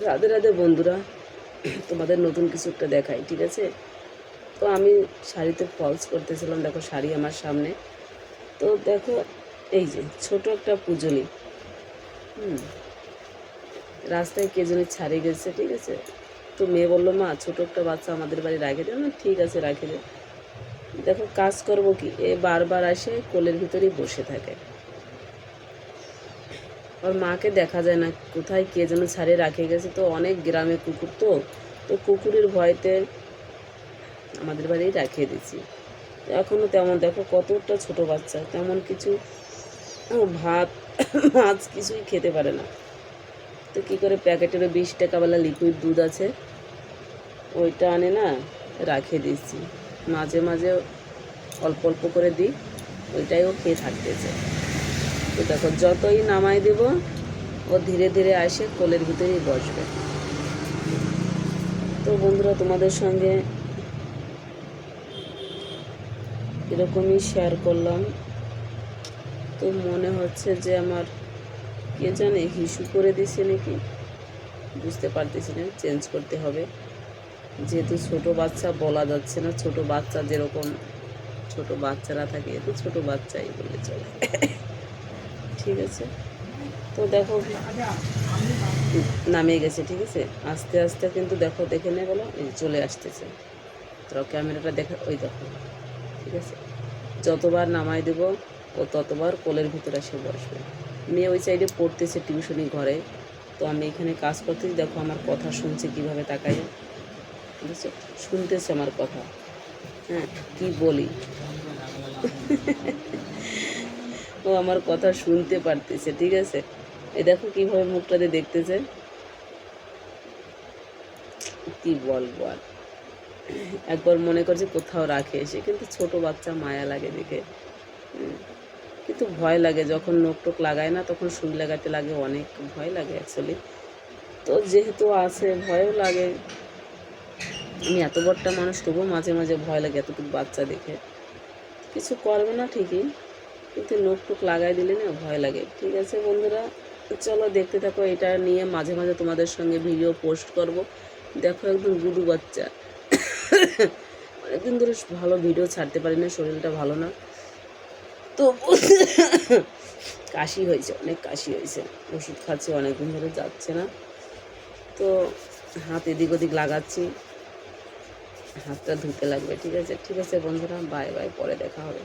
রাধে রাধে বন্ধুরা, তোমাদের নতুন কিছু একটা দেখাই, ঠিক আছে? তো আমি শাড়িতে ফলস করতেছিলাম, দেখো শাড়ি আমার সামনে। তো দেখো, এই যে ছোট একটা পুজলি, রাস্তায় কে জন্য ছাড়িয়ে গেছে, ঠিক আছে? তো মেয়ে বললো, মা ছোট একটা বাচ্চা আমাদের বাড়ি রাখে দেয় না, ঠিক আছে রাখে দে। দেখো কাজ করবো কি, এ বারবার আসে কোলের ভিতরেই বসে থাকে। ওর মাকে দেখা যায় না, কোথায় কে যেন ছাড়িয়ে রাখে গেছে। তো অনেক গ্রামে কুকুর, তো তো কুকুরের ভয়তে আমাদের বাড়িই রাখিয়ে দিয়েছি। এখনও তেমন, দেখো কতটা ছোট বাচ্চা, তেমন কিছু ভাত মাছ কিছুই খেতে পারে না। তো কী করে, প্যাকেটের 20 টাকাওয়ালা লিকুইড দুধ আছে, ওইটা আনে না, রাখিয়ে দিচ্ছি। মাঝে মাঝে অল্প অল্প করে দিই, ওইটাই ও খেয়ে থাকতেছে। তো দেখো যতই নামাই দেব, ও ধীরে ধীরে আসে কোলের ভিতরেই বসবে। তো বন্ধুরা, তোমাদের সঙ্গে এরকমই শেয়ার করলাম। তো মনে হচ্ছে যে আমার কে জানে হিসু করে দিছে নাকি, বুঝতে পারতেছি না, চেঞ্জ করতে হবে। যেহেতু ছোট বাচ্চা বলা যাচ্ছে না, ছোট বাচ্চা যেরকম ছোট বাচ্চারা থাকে, তো ছোট বাচ্চাই বলে চলে। ঠিক আছে, তো দেখো নামিয়ে গেছে, ঠিক আছে? আস্তে আস্তে কিন্তু দেখো, দেখে নে বলো, এই চলে আসতেছে। তো ক্যামেরাটা দেখে, ওই দেখো, ঠিক আছে? যতবার নামাই দেব, ও ততবার কোলের ভিতরে এসে বসবে। মেয়ে ওই সাইডে পড়তেছে টিউশনি ঘরে, তো আমি এখানে কাজ করতেছি। দেখো আমার কথা শুনছে কীভাবে তাকাই, বুঝছো? শুনতেছে আমার কথা, হ্যাঁ, কি বলি। ও আমার কথা শুনতে পারতেছে, ঠিক আছে? এই দেখো কীভাবে মুখটাতে দেখতেছে, কি বলবো আর। একবার মনে করছে কোথাও রাখে এসে, কিন্তু ছোট বাচ্চা মায়া লাগে দেখে। কিন্তু ভয় লাগে যখন নোক টোক লাগায় না, তখন সুই লাগাতে লাগে, অনেক ভয় লাগে অ্যাকচুয়ালি। তো যেহেতু আছে, ভয়ও লাগে। আমি এত বড়টা মানুষ, তবুও মাঝে মাঝে ভয় লাগে এতটুকু বাচ্চা দেখে। কিছু করবে না ঠিকই, কিন্তু নোক টোক লাগাই দিলে না ভয় লাগে। ঠিক আছে বন্ধুরা, চলো দেখতে থাকো। এটা নিয়ে মাঝে মাঝে তোমাদের সঙ্গে ভিডিও পোস্ট করব। দেখো একদম গুডু বাচ্চা। অনেকদিন ধরে ভালো ভিডিও ছাড়তে পারি না, শরীরটা ভালো না। তো কাশি হয়েছে, অনেক কাশি হয়েছে, ওষুধ খাচ্ছি, অনেকদিন ধরে যাচ্ছে না। তো হাত এদিক ওদিক লাগাচ্ছি, হাতটা ধুতে লাগবে। ঠিক আছে, ঠিক আছে বন্ধুরা, বাই বাই, পরে দেখা হবে।